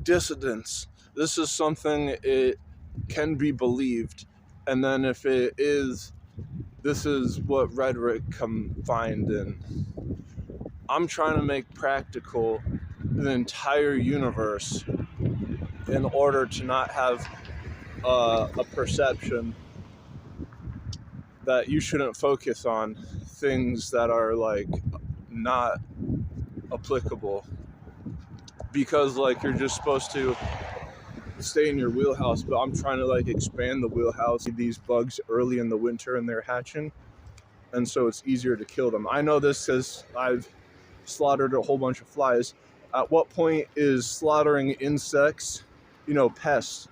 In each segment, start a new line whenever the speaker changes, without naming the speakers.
dissidence. This is something it can be believed, and then if it is, this is what rhetoric confined in. I'm trying to make practical the entire universe in order to not have a perception that you shouldn't focus on things that are like not applicable, because like you're just supposed to stay in your wheelhouse, but I'm trying to like expand the wheelhouse. These bugs early in the winter and they're hatching, and so it's easier to kill them. I know this because I've slaughtered a whole bunch of flies. At what point is slaughtering insects, pests,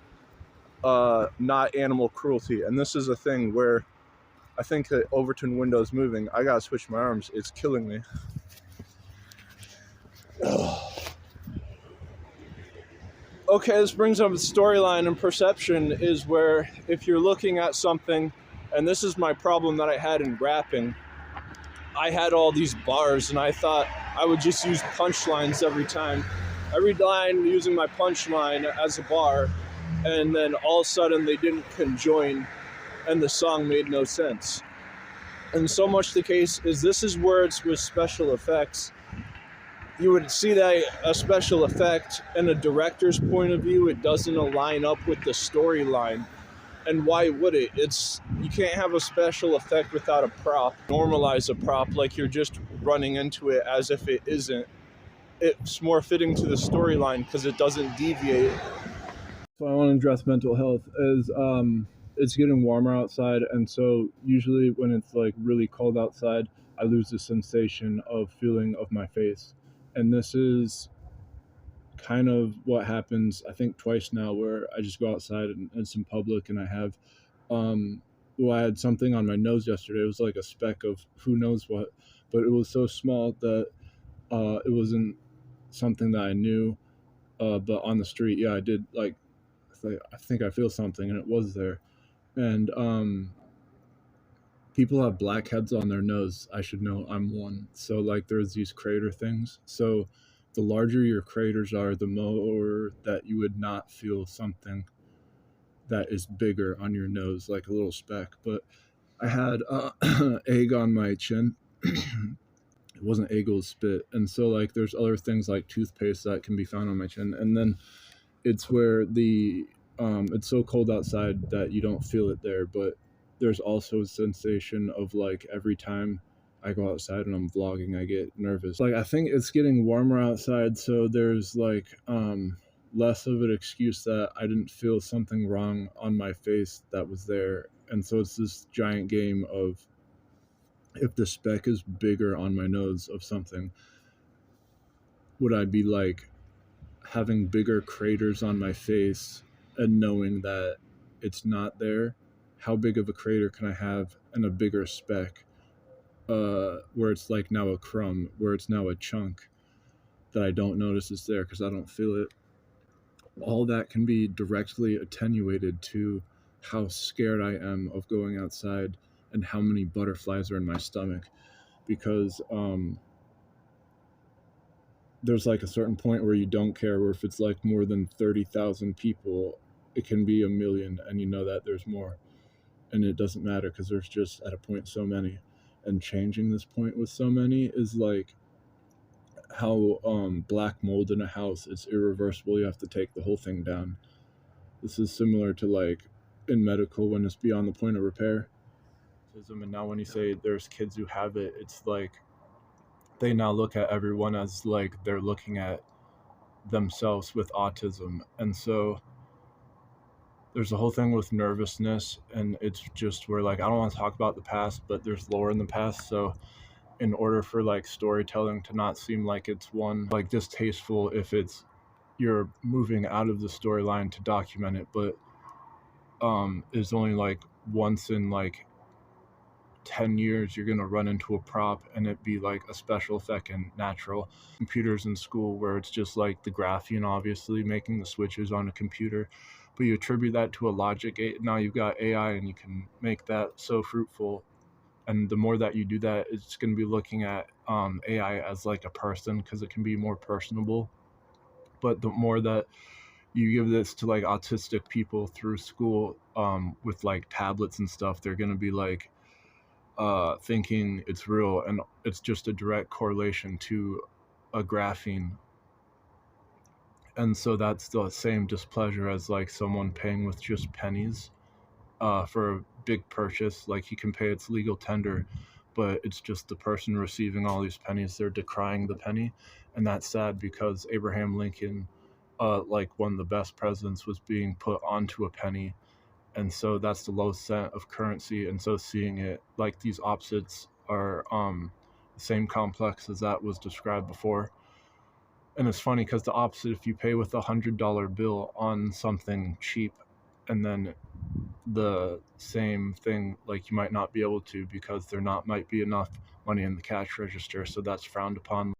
not animal cruelty? And this is a thing where I think that Overton window's moving. I gotta switch my arms. It's killing me. Okay, this brings up the storyline, and perception is where if you're looking at something, and this is my problem that I had in rapping, I had all these bars and I thought I would just use punchlines every time. Every line using my punchline as a bar, and then all of a sudden they didn't conjoin and the song made no sense. And so much the case is this is where it's with special effects. You would see that a special effect in a director's point of view, it doesn't align up with the storyline. And why would it? You can't have a special effect without a prop. Normalize a prop like you're just running into it as if it isn't. It's more fitting to the storyline because it doesn't deviate. So I want to address mental health as it's getting warmer outside, and so usually when it's like really cold outside, I lose the sensation of feeling of my face. And this is kind of what happens, I think, twice now, where I just go outside and it's in public and I have, I had something on my nose yesterday. It was like a speck of who knows what, but it was so small that it wasn't something that I knew. But on the street, yeah, I did I think I feel something, and it was there. And people have blackheads on their nose. I should know, I'm one. So like there's these crater things. So the larger your craters are, the more that you would not feel something that is bigger on your nose, like a little speck. But I had egg on my chin. It wasn't egg, it was spit. And so like there's other things like toothpaste that can be found on my chin. And then it's where it's so cold outside that you don't feel it there, but there's also a sensation of like every time I go outside and I'm vlogging, I get nervous. Like I think it's getting warmer outside, so there's like less of an excuse that I didn't feel something wrong on my face that was there. And so it's this giant game of, if the speck is bigger on my nose of something, would I be like having bigger craters on my face and knowing that it's not there? How big of a crater can I have and a bigger speck where it's like now a crumb, where it's now a chunk that I don't notice is there because I don't feel it? All that can be directly attenuated to how scared I am of going outside and how many butterflies are in my stomach, because there's like a certain point where you don't care, where if it's like more than 30,000 people, it can be 1 million, and you know that there's more, and it doesn't matter because there's just at a point so many. And changing this point with so many is like how black mold in a house, it's irreversible. You have to take the whole thing down. This is similar to like in medical when it's beyond the point of repair. And now when you say there's kids who have it, it's like they now look at everyone as like they're looking at themselves with autism. And so there's a whole thing with nervousness, and it's just where like I don't want to talk about the past, but there's lore in the past. So in order for like storytelling to not seem like it's one like distasteful, if it's you're moving out of the storyline to document it, but it's only like once in like 10 years you're gonna run into a prop and it be like a special effect and natural. Computers in school where it's just like the graphene, obviously making the switches on a computer, but you attribute that to a logic gate. Now you've got AI and you can make that so fruitful, and the more that you do that, it's going to be looking at AI as like a person because it can be more personable. But the more that you give this to like autistic people through school with like tablets and stuff, they're going to be like thinking it's real, and it's just a direct correlation to a graphene. And so that's the same displeasure as like someone paying with just pennies for a big purchase. Like you can pay its legal tender, but it's just the person receiving all these pennies, they're decrying the penny. And that's sad because Abraham Lincoln, like one of the best presidents, was being put onto a penny. And so that's the low cent of currency. And so seeing it like these opposites are the same complex as that was described before. And it's funny because the opposite, if you pay with $100 bill on something cheap, and then the same thing, like you might not be able to because there not might be enough money in the cash register, so that's frowned upon.